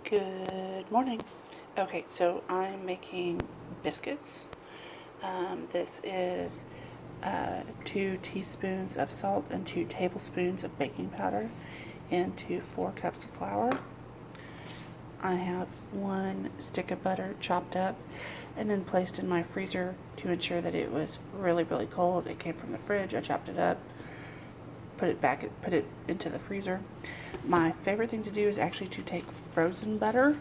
Good morning. Okay, so I'm making biscuits. This is 2 teaspoons of salt and 2 tablespoons of baking powder into 4 cups of flour. I have 1 stick of butter chopped up and then placed in my freezer to ensure that it was really cold. It came from the fridge. I chopped it up, put it into the freezer. My favorite thing to do is actually to take frozen butter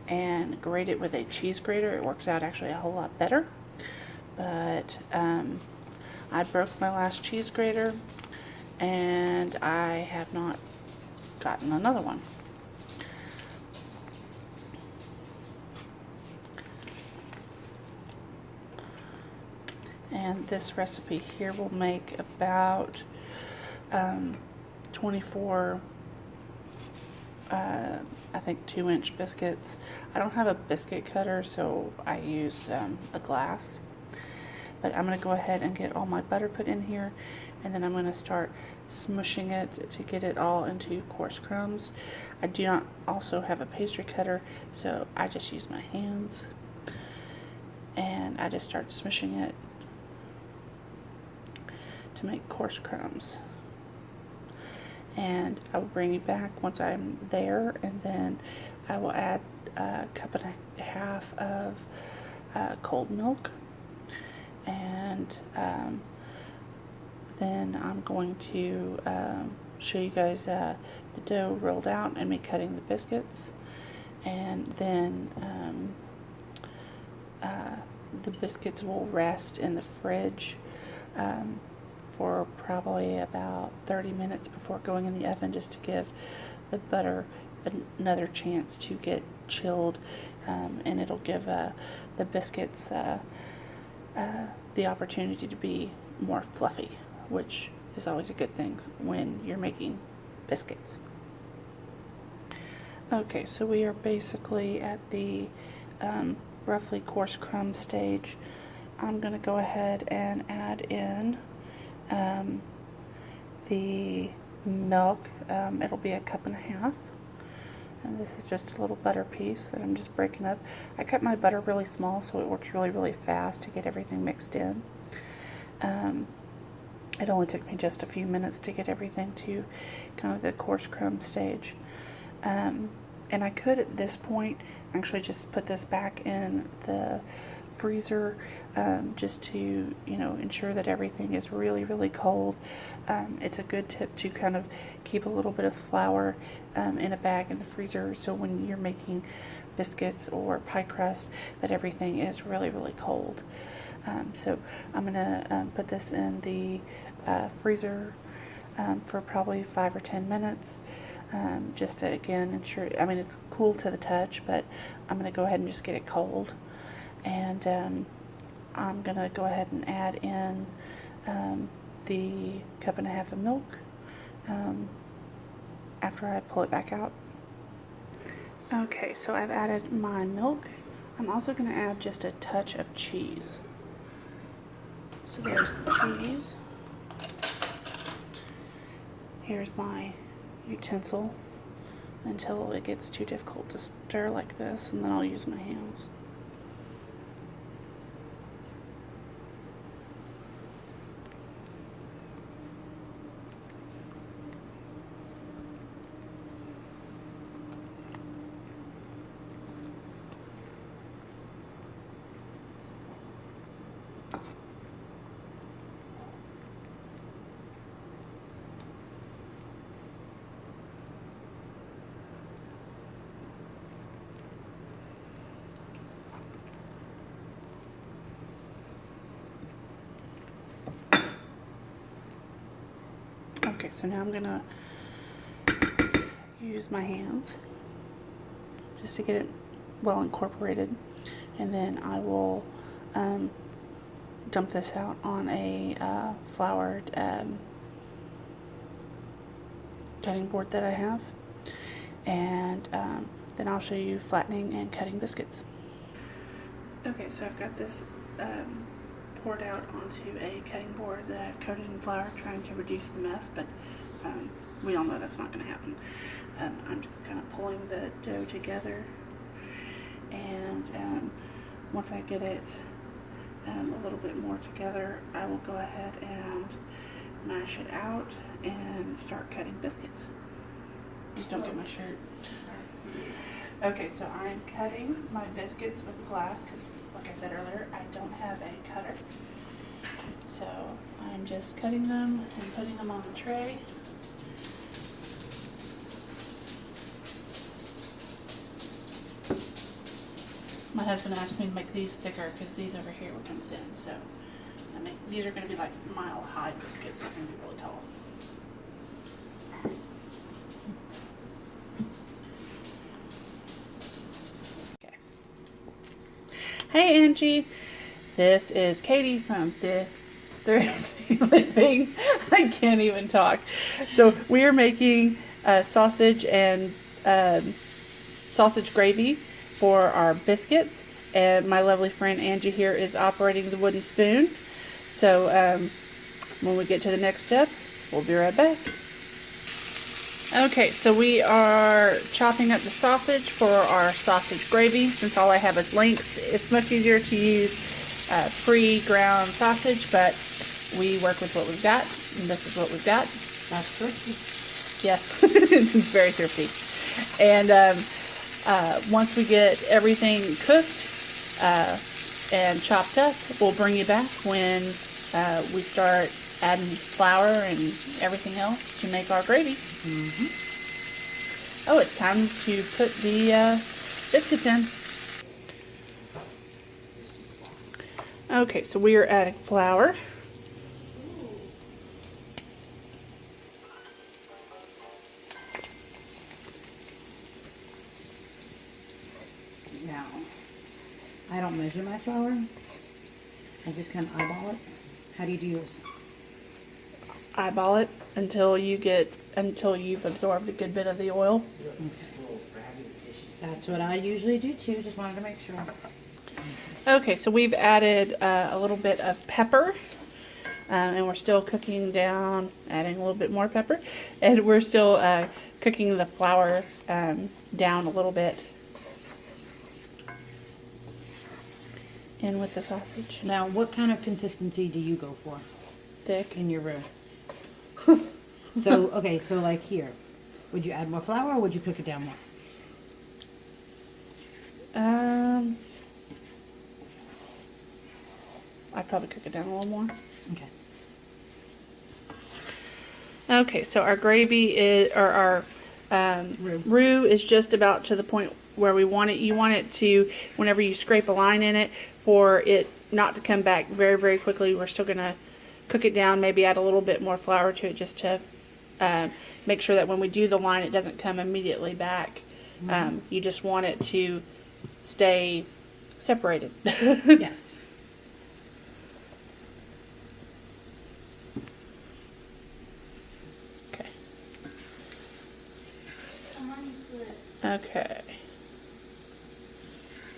and grate it with a cheese grater. It works out actually a whole lot better. But I broke my last cheese grater and I have not gotten another one. And this recipe here will make about 24 I think 2-inch biscuits. I don't have a biscuit cutter, so I use a glass. But I'm going to go ahead and get all my butter put in here, and then I'm going to start smushing it to get it all into coarse crumbs. I do not also have a pastry cutter, so I just use my hands, and I just start smushing it to make coarse crumbs. And I will bring you back once I'm there, and then I will add a cup and a half of cold milk, and then I'm going to show you guys the dough rolled out and me cutting the biscuits, and then the biscuits will rest in the fridge for probably about 30 minutes before going in the oven, just to give the butter another chance to get chilled, and it'll give the biscuits the opportunity to be more fluffy, which is always a good thing when you're making biscuits. Okay, so we are basically at the roughly coarse crumb stage. I'm going to go ahead and add in the milk. It'll be a cup and a half, and this is just a little butter piece that I'm just breaking up. I cut my butter really small so it works really fast to get everything mixed in. It only took me just a few minutes to get everything to kind of the coarse crumb stage, and I could at this point actually just put this back in the freezer, just to ensure that everything is really cold. It's a good tip to kind of keep a little bit of flour in a bag in the freezer, so when you're making biscuits or pie crust that everything is really cold. So I'm gonna put this in the freezer for probably 5 or 10 minutes, just to again ensure, it's cool to the touch, but I'm gonna go ahead and just get it cold. And I'm going to go ahead and add in the cup and a half of milk after I pull it back out. Okay, so I've added my milk. I'm also going to add just a touch of cheese. So there's the cheese. Here's my utensil until it gets too difficult to stir like this, and then I'll use my hands. Okay, so now I'm going to use my hands just to get it well incorporated, and then I will dump this out on a floured cutting board that I have, and then I'll show you flattening and cutting biscuits. Okay, so I've got this poured out onto a cutting board that I've coated in flour, trying to reduce the mess, but we all know that's not going to happen. I'm just kind of pulling the dough together, and once I get it a little bit more together, I will go ahead and mash it out and start cutting biscuits. Just don't get my shirt. Okay, so I'm cutting my biscuits with glass because, like I said earlier, I don't have a cutter. So I'm just cutting them and putting them on the tray. My husband asked me to make these thicker because these over here were kind of thin. So I mean, these are going to be like mile-high biscuits. They're going to be really tall. Okay. Hey Angie, this is Katie from Thrifty Living. I can't even talk. So we are making sausage and sausage gravy for our biscuits, and my lovely friend Angie here is operating the wooden spoon. So when we get to the next step, we'll be right back. Okay, so we are chopping up the sausage for our sausage gravy. Since all I have is links, it's much easier to use pre-ground sausage, but we work with what we've got, and this is what we've got. That's thrifty. Yes, it's very thrifty. And once we get everything cooked and chopped up, we'll bring you back when we start adding flour and everything else to make our gravy. Mm-hmm. Oh, it's time to put the biscuits in. Okay, so we are adding flour. Now, I don't measure my flour. I just kind of eyeball it. How do you do yours? Eyeball it until you've absorbed a good bit of the oil. Okay. That's what I usually do too. Just wanted to make sure. Okay, so we've added a little bit of pepper, and we're still cooking down, adding a little bit more pepper, and we're still cooking the flour down a little bit in with the sausage. Now, what kind of consistency do you go for Thick. in your roux? So, okay, so like here, would you add more flour or would you cook it down more? I'd probably cook it down a little more. Okay. Okay, so our gravy is, or our roux is just about to the point where we want it. You want it to, whenever you scrape a line in it, for it not to come back very, very quickly. We're still going to cook it down, maybe add a little bit more flour to it just to make sure that when we do the line, it doesn't come immediately back. Mm-hmm. You just want it to stay separated. Yes. Okay. Okay.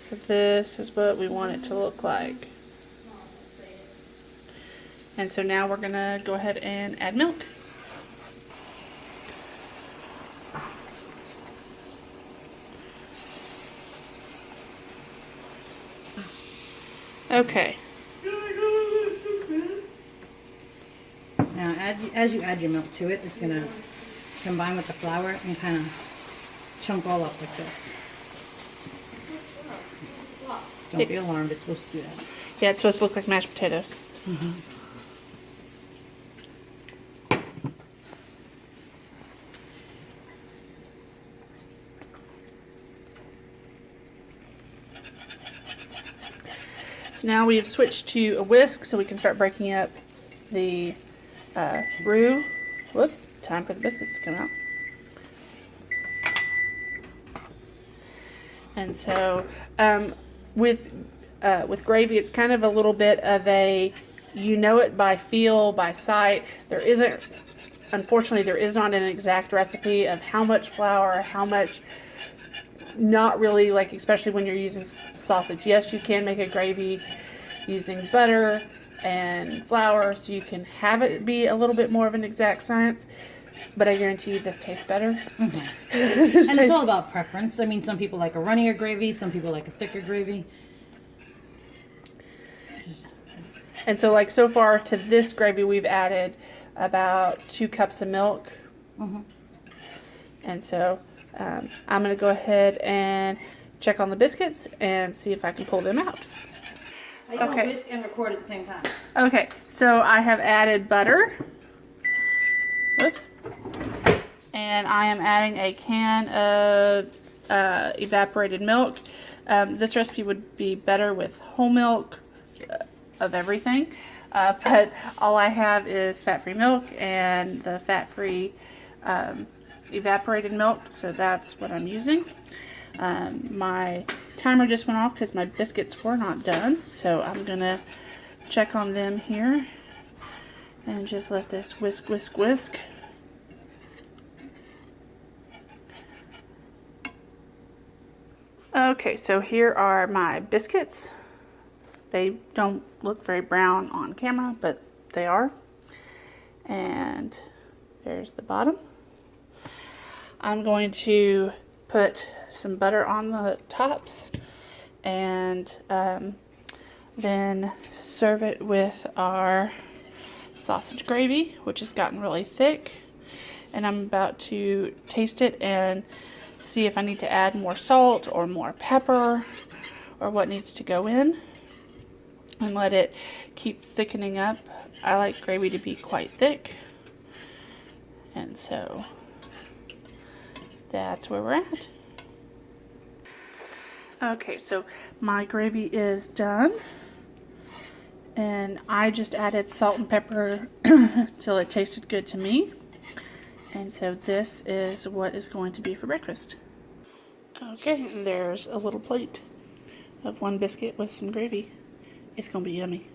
So this is what we want it to look like. And so now we're going to go ahead and add milk. Okay. Now, as you add your milk to it, it's going to combine with the flour and kind of chunk all up like this. Don't be alarmed, it's supposed to do that. Yeah, it's supposed to look like mashed potatoes. Mm-hmm. So now we've switched to a whisk so we can start breaking up the roux. Whoops, time for the biscuits to come out. And so with gravy, it's kind of a little bit of a, you know it by feel, by sight. There isn't, unfortunately, there is not an exact recipe of how much flour, how much, not really, like, especially when you're using sausage. Yes, you can make a gravy using butter and flour, so you can have it be a little bit more of an exact science. but I guarantee you this tastes better. Mm-hmm. And it's all about preference. I mean, some people like a runnier gravy, some people like a thicker gravy. And so, like, so far to this gravy, we've added about 2 cups of milk. Mm-hmm. And so I'm going to go ahead and check on the biscuits and see if I can pull them out. I don't whisk and record at the same time. Okay, so I have added butter. Whoops. And I am adding a can of evaporated milk. This recipe would be better with whole milk of everything. But all I have is fat-free milk and the fat-free evaporated milk, so that's what I'm using. My timer just went off because my biscuits were not done, so I'm gonna check on them here and just let this whisk, whisk, whisk. Okay, so here are my biscuits. They don't look very brown on camera, but they are. And there's the bottom. I'm going to put some butter on the tops and then serve it with our sausage gravy, which has gotten really thick. And I'm about to taste it and see if I need to add more salt or more pepper or what needs to go in, and let it keep thickening up. I like gravy to be quite thick, and so that's where we're at. Okay, so my gravy is done, and I just added salt and pepper till it tasted good to me. And so this is what is going to be for breakfast. Okay, and there's a little plate of 1 biscuit with some gravy. It's gonna be yummy.